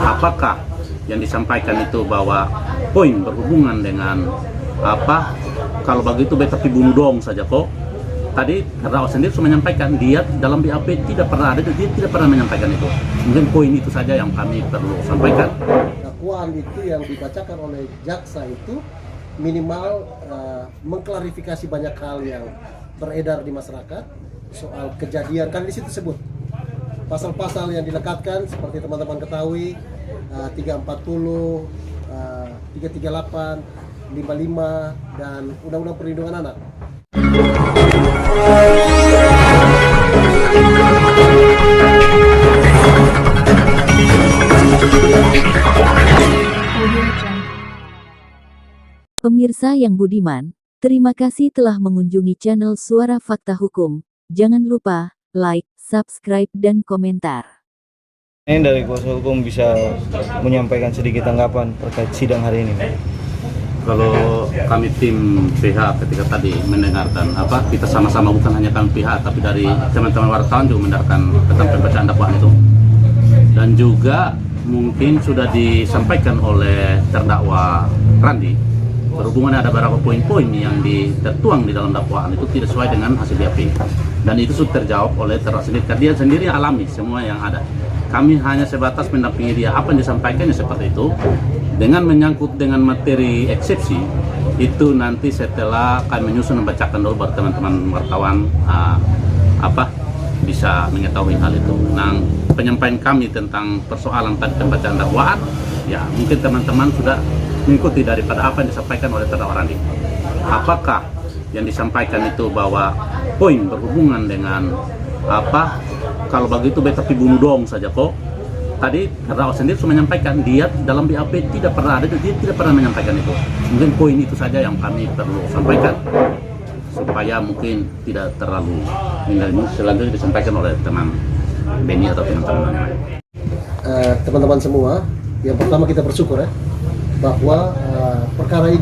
apakah yang disampaikan itu bahwa poin berhubungan dengan apa, kalau begitu beta pi bunuh dong saja kok. Tadi terdakwa sendiri sudah menyampaikan dia dalam BAP tidak pernah ada, dia tidak pernah menyampaikan itu. Mungkin poin itu saja yang kami perlu sampaikan. Dakwaan itu yang dibacakan oleh jaksa itu minimal mengklarifikasi banyak hal yang beredar di masyarakat soal kejadian. Kan di situ sebut pasal-pasal yang dilekatkan seperti teman-teman ketahui 340, 338, 55 dan Undang-Undang Perlindungan Anak. Pemirsa yang budiman, terima kasih telah mengunjungi channel Suara Fakta Hukum. Jangan lupa like, subscribe, dan komentar. Ini dari kuasa hukum bisa menyampaikan sedikit tanggapan terkait sidang hari ini. Kalau kami tim PH ketika tadi mendengarkan kita sama-sama bukan hanya kami PH tapi dari teman-teman wartawan juga mendengarkan tentang pembacaan dakwaan itu, dan juga mungkin sudah disampaikan oleh terdakwa Randi berhubungan ada beberapa poin-poin yang tertuang di dalam dakwaan itu tidak sesuai dengan hasil BAP, dan itu sudah terjawab oleh terdakwa sendiri. Dia sendiri alami semua yang ada. Kami hanya sebatas mendampingi dia, apa yang disampaikannya seperti itu. Dengan menyangkut dengan materi eksepsi itu nanti setelah kami menyusun membacakan dulu baru teman-teman wartawan bisa mengetahui hal itu. Nah, penyampaian kami tentang persoalan tadi pembacaan dakwaan, ya mungkin teman-teman sudah mengikuti daripada apa yang disampaikan oleh terdakwa Randi. Apakah yang disampaikan itu bahwa poin berhubungan dengan kalau begitu beta pi bunuh dong saja kok. Tadi terdakwa sendiri sudah menyampaikan dia dalam BAP tidak pernah ada, dia tidak pernah menyampaikan itu. Mungkin poin itu saja yang kami perlu sampaikan supaya mungkin tidak terlalu selanjutnya disampaikan oleh teman Beni atau teman-teman lain. Teman-teman semua, yang pertama kita bersyukur bahwa perkara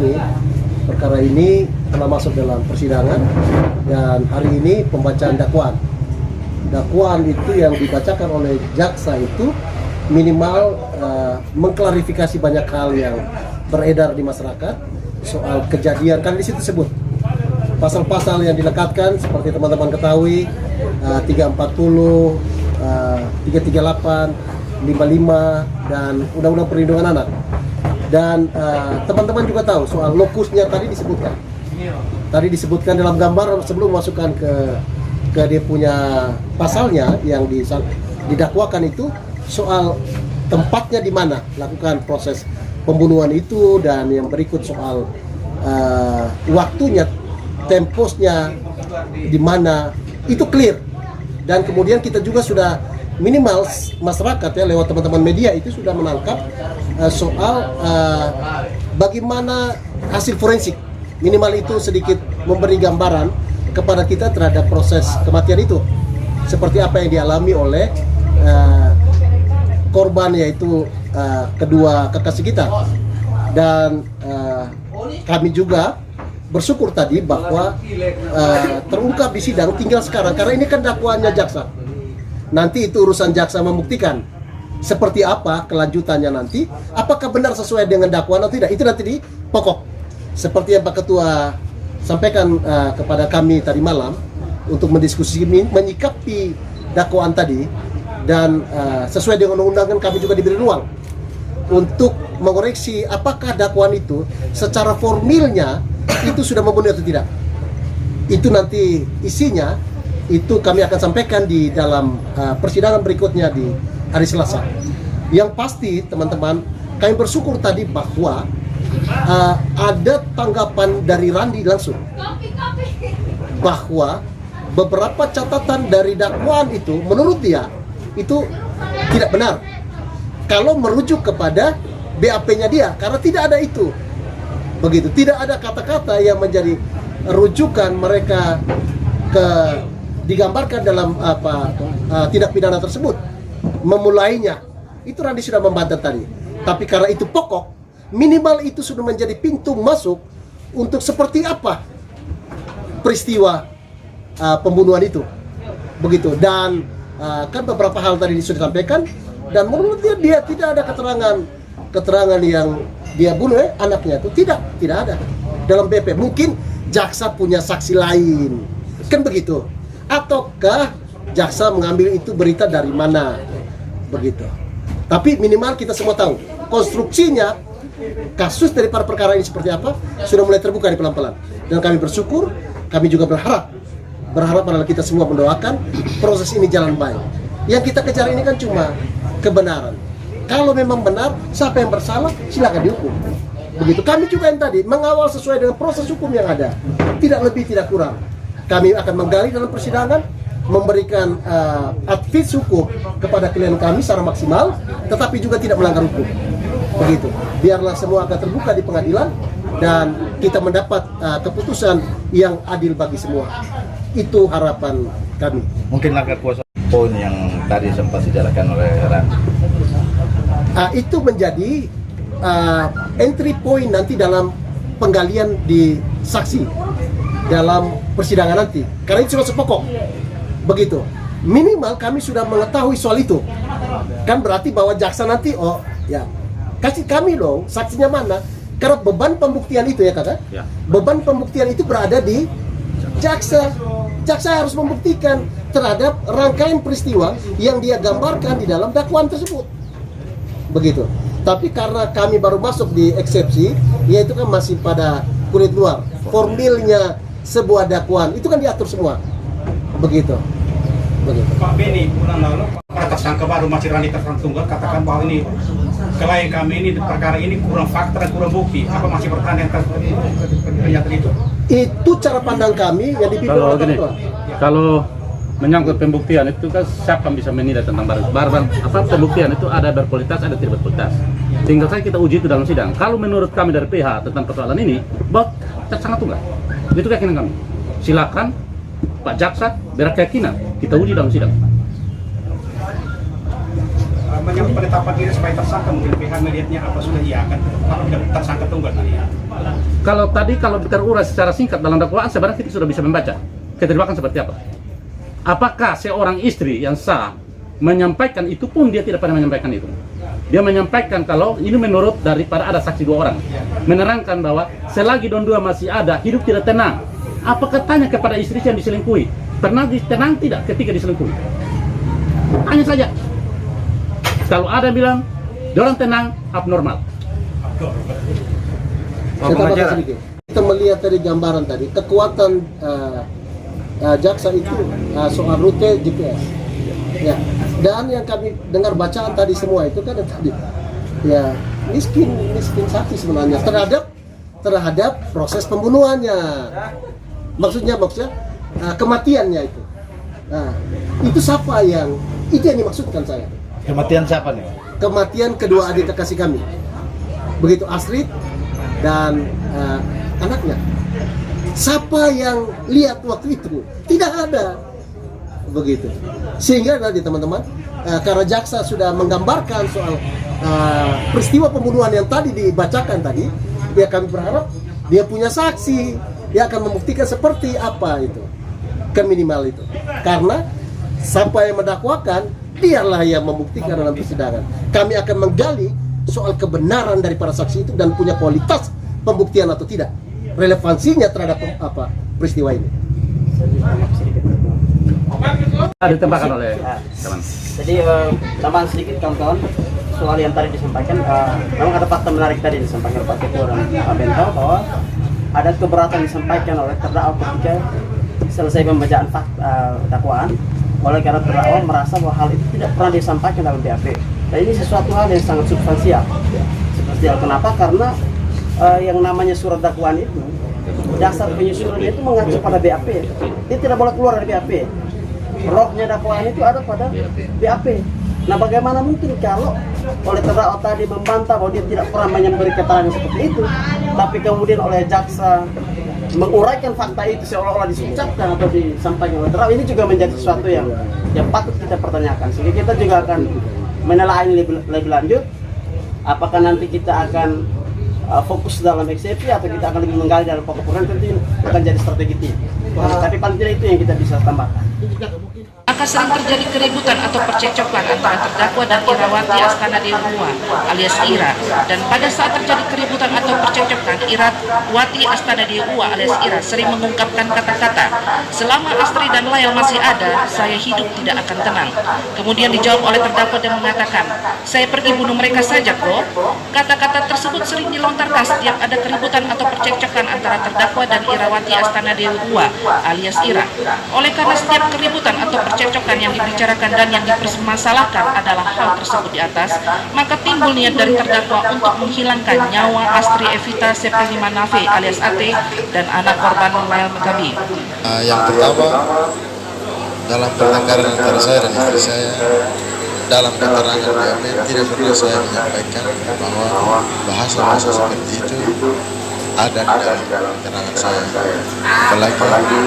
ini telah masuk dalam persidangan dan hari ini pembacaan dakwaan. Dakwaan itu yang dibacakan oleh jaksa itu minimal mengklarifikasi banyak hal yang beredar di masyarakat soal kejadian. Kan di situ sebut pasal-pasal yang dilekatkan seperti teman-teman ketahui 340, 338, 55 dan Undang-Undang Perlindungan Anak. Dan teman-teman juga tahu soal lokusnya tadi disebutkan. Tadi disebutkan dalam gambar sebelum masukkan ke dia punya pasalnya yang didakwakan itu soal tempatnya di mana lakukan proses pembunuhan itu, dan yang berikut soal waktunya, temposnya di mana itu clear. Dan kemudian kita juga sudah minimal masyarakat lewat teman-teman media itu sudah menangkap soal bagaimana hasil forensik. Minimal itu sedikit memberi gambaran kepada kita terhadap proses kematian itu, seperti apa yang dialami oleh korban, yaitu kedua kekasih kita. Dan kami juga bersyukur tadi bahwa terungkap di sidang, tinggal sekarang karena ini kan dakwaannya jaksa, nanti itu urusan jaksa membuktikan seperti apa kelanjutannya nanti, apakah benar sesuai dengan dakwaan atau tidak, itu nanti di pokok seperti yang Pak Ketua sampaikan kepada kami tadi malam untuk mendiskusi menyikapi dakwaan tadi. Dan sesuai dengan undang-undang kan kami juga diberi ruang untuk mengoreksi apakah dakwaan itu secara formilnya itu sudah memenuhi atau tidak. Itu nanti isinya itu kami akan sampaikan di dalam persidangan berikutnya di hari Selasa. Yang pasti teman-teman, kami bersyukur tadi bahwa ada tanggapan dari Randi langsung bahwa beberapa catatan dari dakwaan itu menurut dia itu tidak benar kalau merujuk kepada BAP-nya dia, karena tidak ada itu. Begitu, tidak ada kata-kata yang menjadi rujukan mereka digambarkan dalam tindak pidana tersebut. Memulainya itu Randi sudah membantah tadi. Tapi karena itu pokok, minimal itu sudah menjadi pintu masuk untuk seperti apa peristiwa pembunuhan itu. Begitu. Dan kan beberapa hal tadi sudah disampaikan dan menurut dia tidak ada keterangan yang dia bunuh anaknya itu tidak ada dalam BP. Mungkin jaksa punya saksi lain, kan begitu? Ataukah jaksa mengambil itu berita dari mana, begitu? Tapi minimal kita semua tahu konstruksinya kasus daripada perkara ini seperti apa sudah mulai terbuka di pelan-pelan. Dan kami bersyukur, kami juga berharap adalah kita semua mendoakan proses ini jalan baik. Yang kita kejar ini kan cuma kebenaran. Kalau memang benar, siapa yang bersalah silakan dihukum. Begitu. Kami juga yang tadi mengawal sesuai dengan proses hukum yang ada, tidak lebih tidak kurang. Kami akan menggali dalam persidangan, memberikan advice hukum kepada klien kami secara maksimal, tetapi juga tidak melanggar hukum. Begitu. Biarlah semua akan terbuka di pengadilan dan kita mendapat keputusan yang adil bagi semua. Itu harapan kami. Mungkin langkah kuasa poin yang tadi sempat dijelaskan oleh Randy. Itu menjadi entry point nanti dalam penggalian di saksi dalam persidangan nanti. Karena itu sudah sepokok. Begitu. Minimal kami sudah mengetahui soal itu. Kan berarti bahwa jaksa nanti kasih kami dong saksinya mana. Karena beban pembuktian itu ya kakak. Ya. Beban pembuktian itu berada di jaksa. Jaksa harus membuktikan terhadap rangkaian peristiwa yang dia gambarkan di dalam dakwaan tersebut. Begitu. Tapi karena kami baru masuk di eksepsi, yaitu kan masih pada kulit luar. Formilnya sebuah dakwaan itu kan diatur semua. Begitu. Pak Beni, bulan lalu tersangka baru masih Rani tersangka tunggal katakan bahwa ini klien kami ini perkara ini kurang fakta dan kurang bukti. Apa masih bertanya tentang pernyataan itu? Itu cara pandang kami yang dipimpin Kalau oleh gini, ketua. kalau menyangkut pembuktian itu kan siapa yang bisa menilai tentang barang apa pembuktian itu ada berkualitas ada tidak berkualitas. Tinggal saja kita uji itu dalam sidang. Kalau menurut kami dari PH tentang persoalan ini, bahwa sangat tunggal. Itu keyakinan kami. Silakan Pak Jaksa berkeyakinan kita uji dalam sidang. Menyangkut penetapan diri sebagai tersangka mungkin PH melihatnya apa sudah ia akan tersangka tunggal tadi ya. Kalau terurai secara singkat dalam dakwaan sebenarnya kita sudah bisa membaca keterlibatan seperti apa. Apakah seorang istri yang sah menyampaikan itu pun dia tidak pernah menyampaikan itu. Dia menyampaikan kalau ini menurut daripada ada saksi 2 orang menerangkan bahwa selagi dua masih ada hidup tidak tenang. Apakah tanya kepada istri yang diselingkuhi pernah tenang tidak ketika diselingkuhi? Hanya saja. Kalau ada bilang orang tenang abnormal. Saya tambahkan sedikit. Kita melihat dari gambaran tadi kekuatan jaksa itu soal rute GPS. Ya. Dan yang kami dengar bacaan tadi semua itu kan tadi ya miskin saksi sebenarnya terhadap proses pembunuhannya. Maksudnya kematiannya itu. Nah, itu siapa yang itu yang dimaksudkan saya. Kematian siapa nih? Kematian kedua adik kekasih kami. Begitu Astrid dan anaknya. Siapa yang lihat waktu itu? Tidak ada. Begitu. Sehingga tadi teman-teman, karena jaksa sudah menggambarkan soal peristiwa pembunuhan yang tadi dibacakan tadi, ya kami berharap dia punya saksi, dia akan membuktikan seperti apa itu. Kan minimal itu. Karena siapa yang mendakwakan, dialah yang membuktikan dalam persidangan. Kami akan menggali soal kebenaran dari para saksi itu dan punya kualitas pembuktian atau tidak, relevansinya terhadap peristiwa ini. Ditambahkan oleh teman. Jadi tambahan sedikit kawan-kawan soal yang tadi disampaikan. Memang ada fakta menarik tadi disampaikan Pak Ketua dan Pak Bentao bahwa ada keberatan disampaikan oleh terdakwa ketika selesai pembacaan dakwaan. Oleh karena terdakwa merasa bahwa hal itu tidak pernah disampaikan dalam BAP. Dan ini sesuatu hal yang sangat substansial. Substansial kenapa? Karena yang namanya surat dakwaan itu, dasar penyusunannya itu mengacu pada BAP. Dia tidak boleh keluar dari BAP. Rohnya dakwaan itu ada pada BAP. Nah, bagaimana mungkin kalau oleh terdakwa tadi membantah bahwa dia tidak pernah memberi keterangan seperti itu, tapi kemudian oleh jaksa menguraikan fakta itu seolah-olah disucapkan atau disampaikan oleh terdakwa, ini juga menjadi sesuatu yang patut kita pertanyakan. Sehingga kita juga akan menelaah ini lebih lanjut. Apakah nanti kita akan fokus dalam eksepsi atau kita akan lebih menggali dalam pokok perkara, tentu akan jadi strategi tim. Tapi paling tidak itu yang kita bisa tambahkan. maka sering terjadi keributan atau percekcokan antara terdakwa dan Irawati Astana Dewa alias Ira. Dan pada saat terjadi keributan atau percekcokan, Irawati Astana Dewa alias Ira sering mengungkapkan kata-kata, "Selama Astri dan Layal masih ada, saya hidup tidak akan tenang." Kemudian dijawab oleh terdakwa dan mengatakan, "Saya pergi bunuh mereka saja kok." Kata-kata tersebut sering dilontarkan setiap ada keributan atau percekcokan antara terdakwa dan Irawati Astana Dewa alias Ira. Oleh karena setiap keributan atau percekcokan yang dibicarakan dan yang dipermasalahkan adalah hal tersebut di atas, maka timbul niat dari terdakwa untuk menghilangkan nyawa Astri Evita Septeni Manafe alias Ate dan anak korban Layal Mekabi. Yang pertama, dalam pertengkaran antara saya dan istri saya, dalam keterangan BAP tidak pernah saya menyampaikan bahwa bahasa-bahasa seperti itu ada di dalam keterangan saya. Apalagi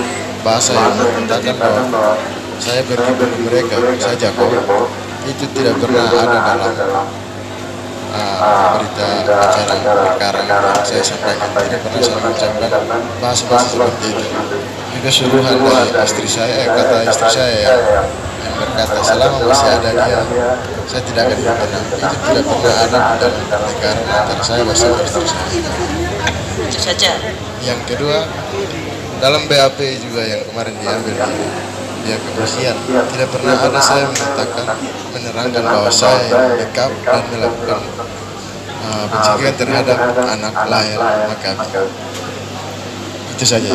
bahasa yang mengatakan bahwa saya pergi bunuh mereka saja kok, itu tidak pernah ada dalam berita acara perkara yang saya sampaikan. Tidak pernah saya mengucapkan bahasa-bahasa seperti itu. Juga suruhan dari istri saya, kata istri saya yang berkata, "Selama masih ada dia, saya tidak akan tenang." Itu tidak pernah ada dalam perkara antara saya bersama istri saya. Itu saja. Yang kedua, dalam BAP juga yang kemarin diambil pihak kepolisian, tidak pernah ada saya menerangkan bahwa saya backup dan melakukan pencegahan terhadap anak Layal Mekabi. Itu saja.